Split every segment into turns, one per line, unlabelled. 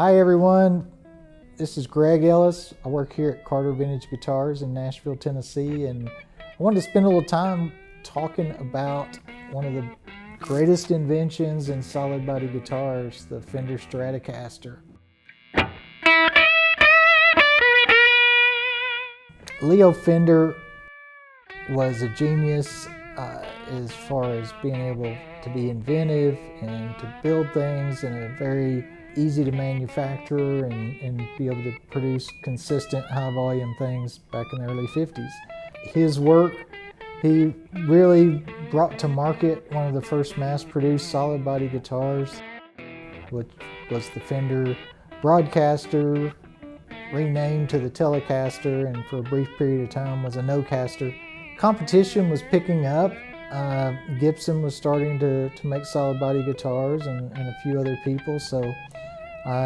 Hi everyone, this is Greg Ellis. I work here at Carter Vintage Guitars in Nashville, Tennessee, and I wanted to spend a little time talking about one of the greatest inventions in solid body guitars, the Fender Stratocaster. Leo Fender was a genius as far as being able to be inventive and to build things in a very easy to manufacture and be able to produce consistent high volume things back in the early 50s. His work, he really brought to market one of the first mass-produced solid body guitars, which was the Fender Broadcaster, renamed to the Telecaster, and for a brief period of time was a no-caster. Competition was picking up. Gibson was starting to make solid body guitars and a few other people, so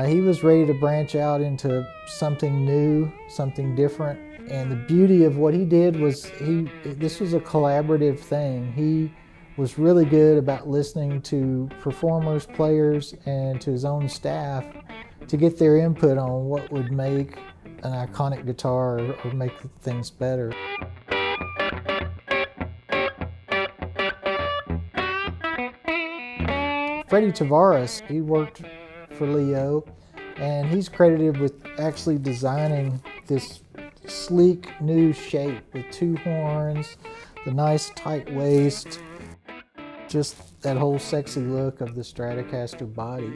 he was ready to branch out into something new, something different. And the beauty of what he did was this was a collaborative thing. He was really good about listening to performers, players, and to his own staff to get their input on what would make an iconic guitar or make things better. Freddie Tavares, he worked for Leo, and he's credited with actually designing this sleek new shape with two horns, the nice tight waist, just that whole sexy look of the Stratocaster body.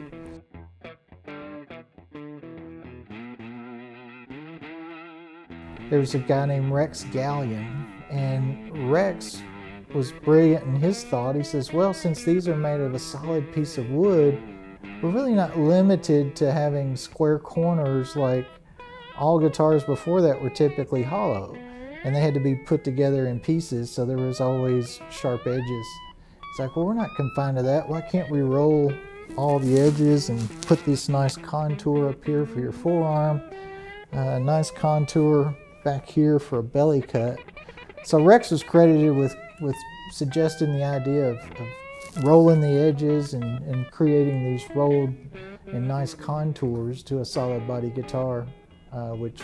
There was a guy named Rex Gallion, and Rex was brilliant in his thought. He says, well, since these are made of a solid piece of wood, we're really not limited to having square corners like all guitars before that were typically hollow, and they had to be put together in pieces, so there was always sharp edges. It's like, well, we're not confined to that. Why can't we roll all the edges and put this nice contour up here for your forearm, a nice contour back here for a belly cut? So Rex was credited with suggesting the idea of rolling the edges and creating these rolled and nice contours to a solid body guitar, which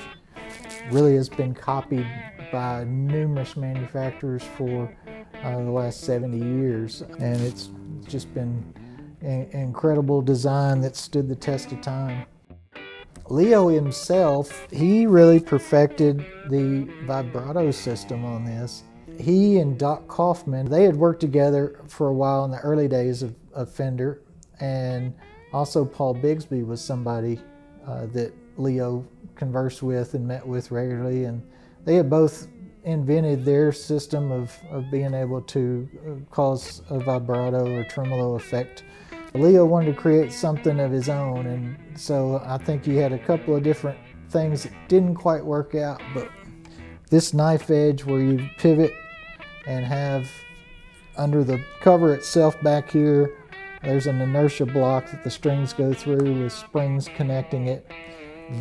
really has been copied by numerous manufacturers for the last 70 years. And it's just been an incredible design that stood the test of time. Leo himself, he really perfected the vibrato system on this. He and Doc Kaufman, they had worked together for a while in the early days of Fender, and also Paul Bigsby was somebody that Leo conversed with and met with regularly, and they had both invented their system of being able to cause a vibrato or tremolo effect. Leo wanted to create something of his own, and so I think he had a couple of different things that didn't quite work out, but this knife edge where you pivot and have under the cover itself back here, there's an inertia block that the strings go through with springs connecting it.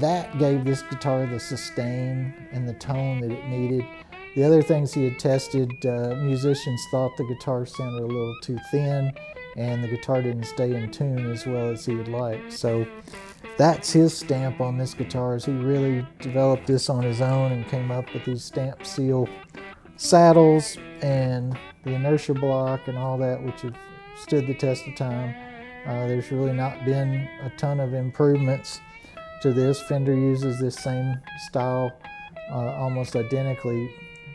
That gave this guitar the sustain and the tone that it needed. The other things he had tested, musicians thought the guitar sounded a little too thin and the guitar didn't stay in tune as well as he would like. So that's his stamp on this guitar, is he really developed this on his own and came up with these stamp seal saddles and the inertia block and all that, which have stood the test of time. There's really not been a ton of improvements to this. Fender uses this same style almost identically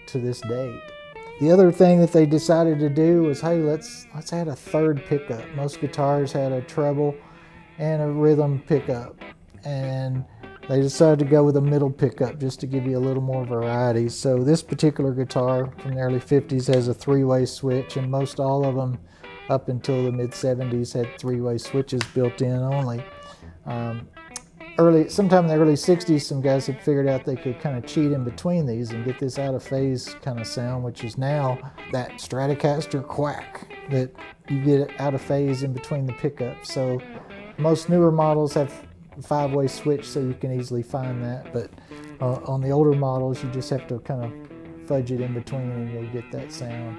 to this date. The other thing that they decided to do was, hey, let's add a third pickup. Most guitars had a treble and a rhythm pickup, and they decided to go with a middle pickup just to give you a little more variety. So this particular guitar from the early 50s has a three-way switch, and most all of them up until the mid-70s had three-way switches built in only. Sometime in the early 60s, some guys had figured out they could kind of cheat in between these and get this out of phase kind of sound, which is now that Stratocaster quack that you get out of phase in between the pickups. So most newer models have a five-way switch, so you can easily find that, but on the older models you just have to kind of fudge it in between and you'll get that sound.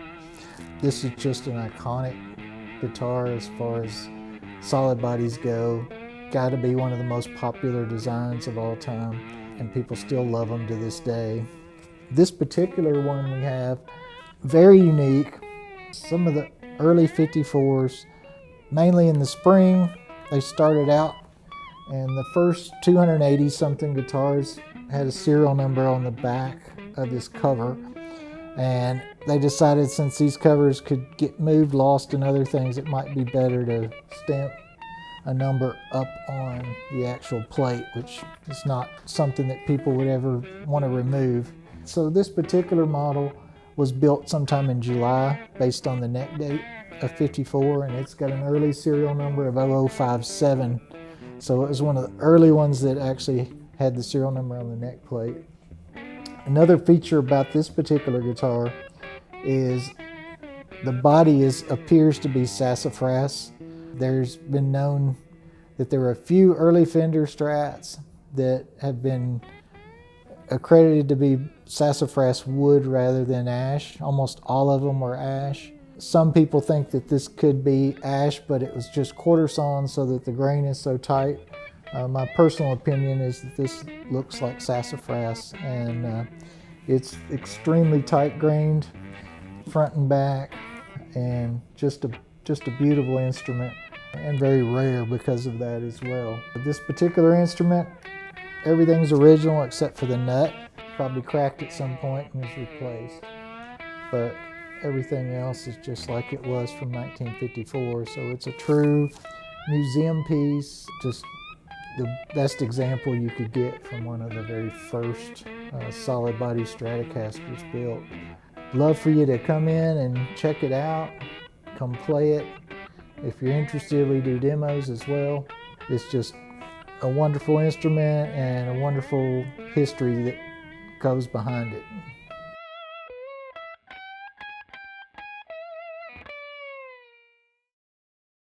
This is just an iconic guitar as far as solid bodies go. got to be one of the most popular designs of all time, and people still love them to this day. This particular one we have, very unique. Some of the early 54s, mainly in the spring, they started out, and the first 280 something guitars had a serial number on the back of this cover. And they decided, since these covers could get moved, lost, and other things, it might be better to stamp a number up on the actual plate, which is not something that people would ever want to remove. So this particular model was built sometime in July based on the neck date of 54, and it's got an early serial number of 0057. So it was one of the early ones that actually had the serial number on the neck plate. Another feature about this particular guitar is the body appears to be sassafras. There's been known that there are a few early Fender Strats that have been accredited to be sassafras wood rather than ash. Almost all of them were ash. Some people think that this could be ash, but it was just quarter sawn so that the grain is so tight. My personal opinion is that this looks like sassafras, and it's extremely tight grained front and back, and just a beautiful instrument, and very rare because of that as well. This particular instrument, everything's original except for the nut. Probably cracked at some point and was replaced. But everything else is just like it was from 1954. So it's a true museum piece, just the best example you could get from one of the very first solid body Stratocasters built. Love for you to come in and check it out, come play it. If you're interested, we do demos as well. It's just a wonderful instrument and a wonderful history that goes behind it.